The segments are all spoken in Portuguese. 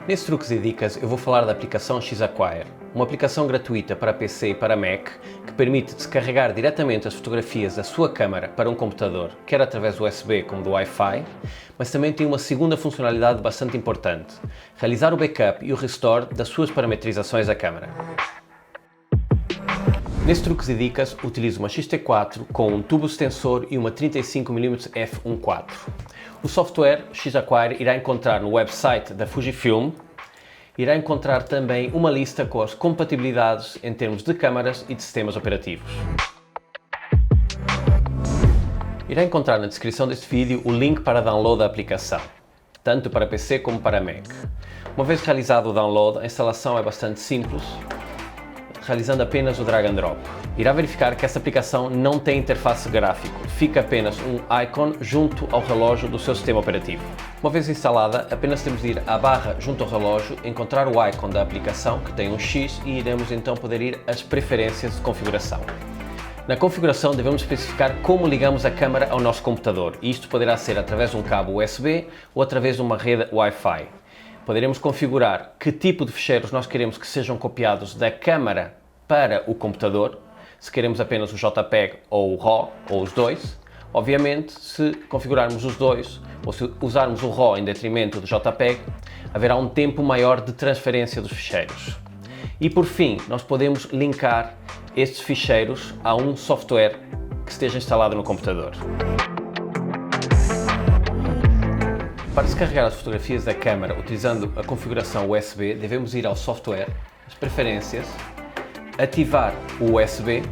Nesse Truques e Dicas eu vou falar da aplicação Xacquire, uma aplicação gratuita para PC e para Mac que permite descarregar diretamente as fotografias da sua câmara para um computador, quer através do USB como do Wi-Fi, mas também tem uma segunda funcionalidade bastante importante: realizar o backup e o restore das suas parametrizações da câmara. Nesse Truques e Dicas utilizo uma X-T4 com um tubo extensor e uma 35mm f1.4. O software Xacquire irá encontrar no website da Fujifilm, irá encontrar também uma lista com as compatibilidades em termos de câmaras e de sistemas operativos. Irá encontrar na descrição deste vídeo o link para download da aplicação, tanto para PC como para Mac. Uma vez realizado o download, a instalação é bastante simples, realizando apenas o drag and drop. Irá verificar que esta aplicação não tem interface gráfico, fica apenas um icon junto ao relógio do seu sistema operativo. Uma vez instalada, apenas temos de ir à barra junto ao relógio, encontrar o icon da aplicação, que tem um X, e iremos então poder ir às preferências de configuração. Na configuração devemos especificar como ligamos a câmara ao nosso computador, e isto poderá ser através de um cabo USB ou através de uma rede Wi-Fi. Poderemos configurar que tipo de ficheiros nós queremos que sejam copiados da câmara para o computador, se queremos apenas o JPEG ou o RAW, ou os dois. Obviamente, se configurarmos os dois, ou se usarmos o RAW em detrimento do JPEG, haverá um tempo maior de transferência dos ficheiros. E por fim, nós podemos linkar estes ficheiros a um software que esteja instalado no computador. Para descarregar as fotografias da câmara utilizando a configuração USB, devemos ir ao software, as preferências, ativar o USB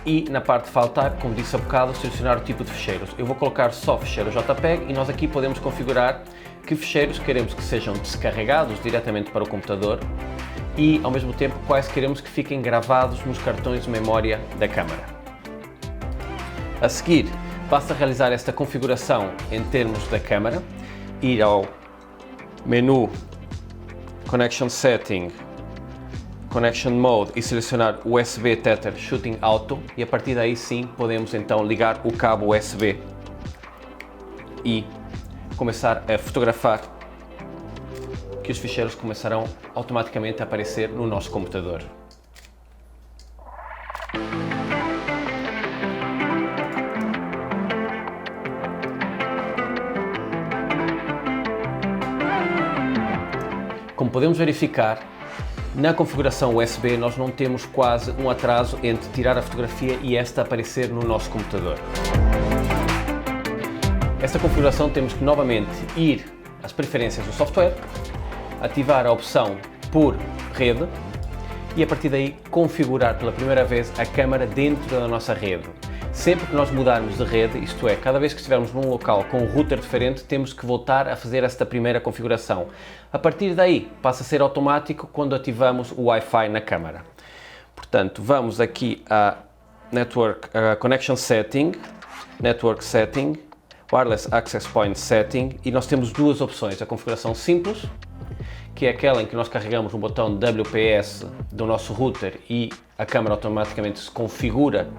e na parte de File Type, como disse há bocado, selecionar o tipo de ficheiros. Eu vou colocar só ficheiro JPEG e nós aqui podemos configurar que ficheiros queremos que sejam descarregados diretamente para o computador e ao mesmo tempo quais queremos que fiquem gravados nos cartões de memória da câmara. A seguir, basta realizar esta configuração em termos da câmara, ir ao menu Connection Setting, Connection Mode e selecionar USB Tether Shooting Auto, e a partir daí sim podemos então ligar o cabo USB e começar a fotografar, que os ficheiros começarão automaticamente a aparecer no nosso computador. Como podemos verificar, na configuração USB nós não temos quase um atraso entre tirar a fotografia e esta aparecer no nosso computador. Esta configuração temos que novamente ir às preferências do software, ativar a opção por rede e a partir daí configurar pela primeira vez a câmara dentro da nossa rede. Sempre que nós mudarmos de rede, isto é, cada vez que estivermos num local com um router diferente, temos que voltar a fazer esta primeira configuração. A partir daí, passa a ser automático quando ativamos o Wi-Fi na câmara. Portanto, vamos aqui a Network Connection Setting, Network Setting, Wireless Access Point Setting, e nós temos duas opções: a configuração simples, que é aquela em que nós carregamos o botão WPS do nosso router e a câmara automaticamente se configura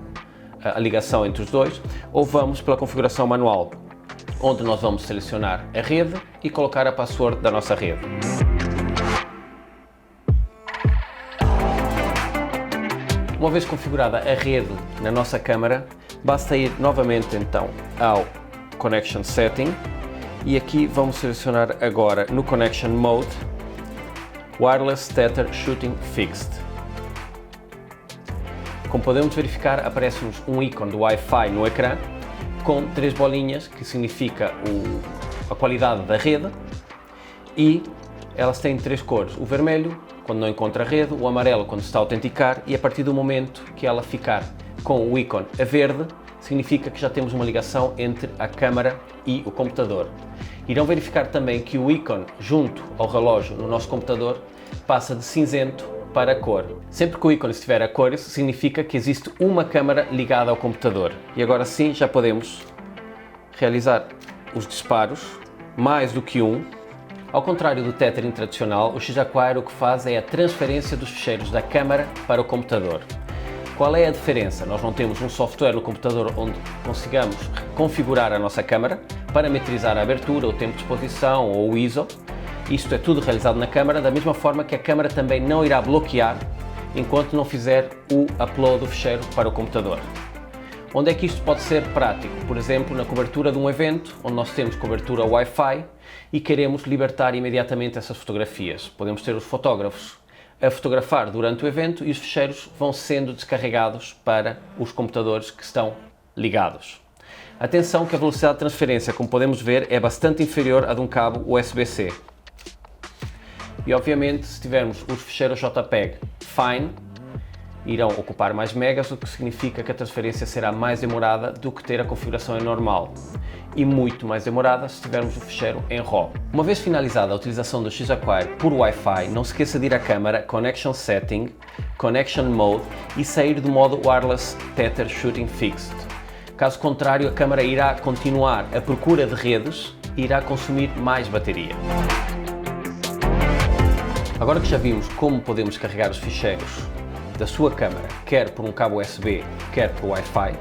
a ligação entre os dois, ou vamos pela configuração manual, onde nós vamos selecionar a rede e colocar a password da nossa rede. Uma vez configurada a rede na nossa câmara, basta ir novamente então ao Connection Setting e aqui vamos selecionar agora no Connection Mode Wireless Tether Shooting Fixed. Como podemos verificar, aparece-nos um ícone do Wi-Fi no ecrã com três bolinhas, que significa a qualidade da rede, e elas têm três cores: o vermelho quando não encontra a rede, o amarelo quando se está a autenticar, e a partir do momento que ela ficar com o ícone a verde, significa que já temos uma ligação entre a câmara e o computador. Irão verificar também que o ícone junto ao relógio no nosso computador passa de cinzento para a cor. Sempre que o ícone estiver a cores, significa que existe uma câmara ligada ao computador. E agora sim já podemos realizar os disparos, mais do que um. Ao contrário do tethering tradicional, o Xacquire o que faz é a transferência dos ficheiros da câmara para o computador. Qual é a diferença? Nós não temos um software no computador onde consigamos configurar a nossa câmara, parametrizar a abertura, o tempo de exposição ou o ISO, Isto é tudo realizado na câmara, da mesma forma que a câmara também não irá bloquear enquanto não fizer o upload do ficheiro para o computador. Onde é que isto pode ser prático? Por exemplo, na cobertura de um evento, onde nós temos cobertura Wi-Fi e queremos libertar imediatamente essas fotografias. Podemos ter os fotógrafos a fotografar durante o evento e os ficheiros vão sendo descarregados para os computadores que estão ligados. Atenção que a velocidade de transferência, como podemos ver, é bastante inferior à de um cabo USB-C. E obviamente, se tivermos os ficheiros JPEG Fine, irão ocupar mais megas, o que significa que a transferência será mais demorada do que ter a configuração em normal e muito mais demorada se tivermos o ficheiro em RAW. Uma vez finalizada a utilização do X-Acquire por Wi-Fi, não se esqueça de ir à câmara, Connection Setting, Connection Mode e sair do modo Wireless Tether Shooting Fixed. Caso contrário, a câmara irá continuar a procura de redes e irá consumir mais bateria. Agora que já vimos como podemos carregar os ficheiros da sua câmara, quer por um cabo USB, quer por Wi-Fi,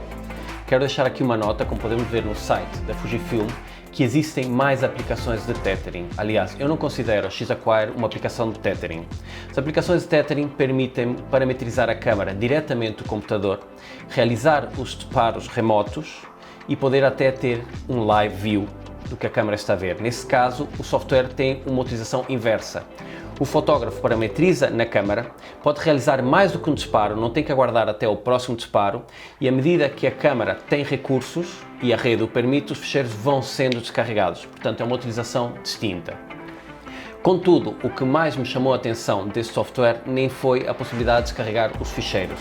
quero deixar aqui uma nota, como podemos ver no site da Fujifilm, que existem mais aplicações de tethering. Aliás, eu não considero a X-Acquire uma aplicação de tethering. As aplicações de tethering permitem parametrizar a câmara diretamente do computador, realizar os disparos remotos e poder até ter um live view do que a câmara está a ver. Nesse caso, o software tem uma utilização inversa. O fotógrafo parametriza na câmara, pode realizar mais do que um disparo, não tem que aguardar até o próximo disparo e à medida que a câmara tem recursos e a rede o permite, os ficheiros vão sendo descarregados. Portanto, é uma utilização distinta. Contudo, o que mais me chamou a atenção deste software nem foi a possibilidade de descarregar os ficheiros.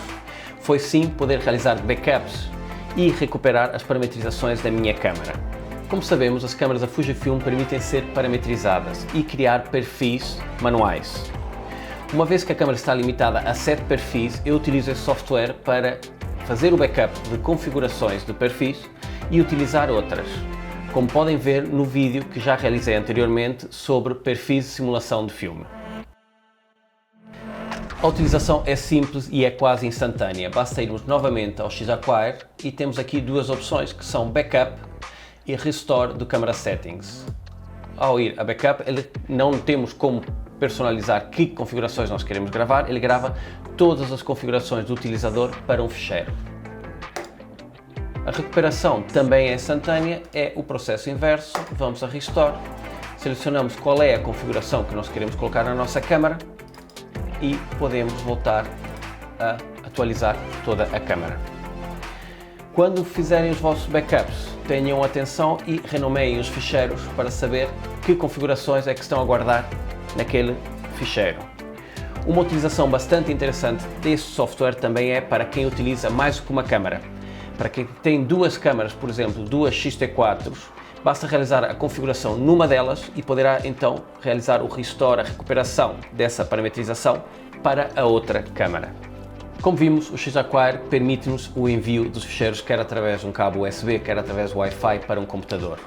Foi sim poder realizar backups e recuperar as parametrizações da minha câmara. Como sabemos, as câmaras da Fujifilm permitem ser parametrizadas e criar perfis manuais. Uma vez que a câmara está limitada a 7 perfis, eu utilizo esse software para fazer o backup de configurações de perfis e utilizar outras, como podem ver no vídeo que já realizei anteriormente sobre perfis de simulação de filme. A utilização é simples e é quase instantânea, basta irmos novamente ao X-Acquire e temos aqui duas opções que são Backup e Restore do Camera Settings. Ao ir a Backup, não temos como personalizar que configurações nós queremos gravar, ele grava todas as configurações do utilizador para um ficheiro. A recuperação também é instantânea, é o processo inverso, vamos a Restore, selecionamos qual é a configuração que nós queremos colocar na nossa câmara e podemos voltar a atualizar toda a câmara. Quando fizerem os vossos backups, tenham atenção e renomeiem os ficheiros para saber que configurações é que estão a guardar naquele ficheiro. Uma utilização bastante interessante deste software também é para quem utiliza mais do que uma câmara. Para quem tem duas câmaras, por exemplo, duas X-T4s, basta realizar a configuração numa delas e poderá então realizar o restore, a recuperação dessa parametrização para a outra câmara. Como vimos, o X-Acquire permite-nos o envio dos ficheiros quer através de um cabo USB, quer através do Wi-Fi para um computador.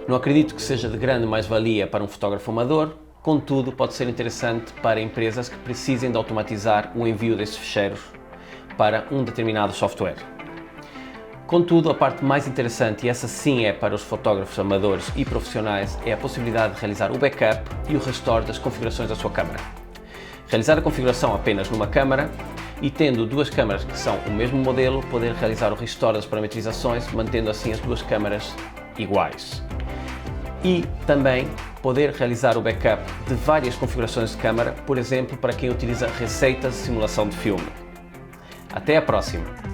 Não acredito que seja de grande mais-valia para um fotógrafo amador, contudo pode ser interessante para empresas que precisem de automatizar o envio desses ficheiros para um determinado software. Contudo, a parte mais interessante, e essa sim é para os fotógrafos amadores e profissionais, é a possibilidade de realizar o backup e o restore das configurações da sua câmara. Realizar a configuração apenas numa câmara e tendo duas câmaras que são o mesmo modelo, poder realizar o restore das parametrizações, mantendo assim as duas câmaras iguais. E também poder realizar o backup de várias configurações de câmara, por exemplo, para quem utiliza receitas de simulação de filme. Até a próxima!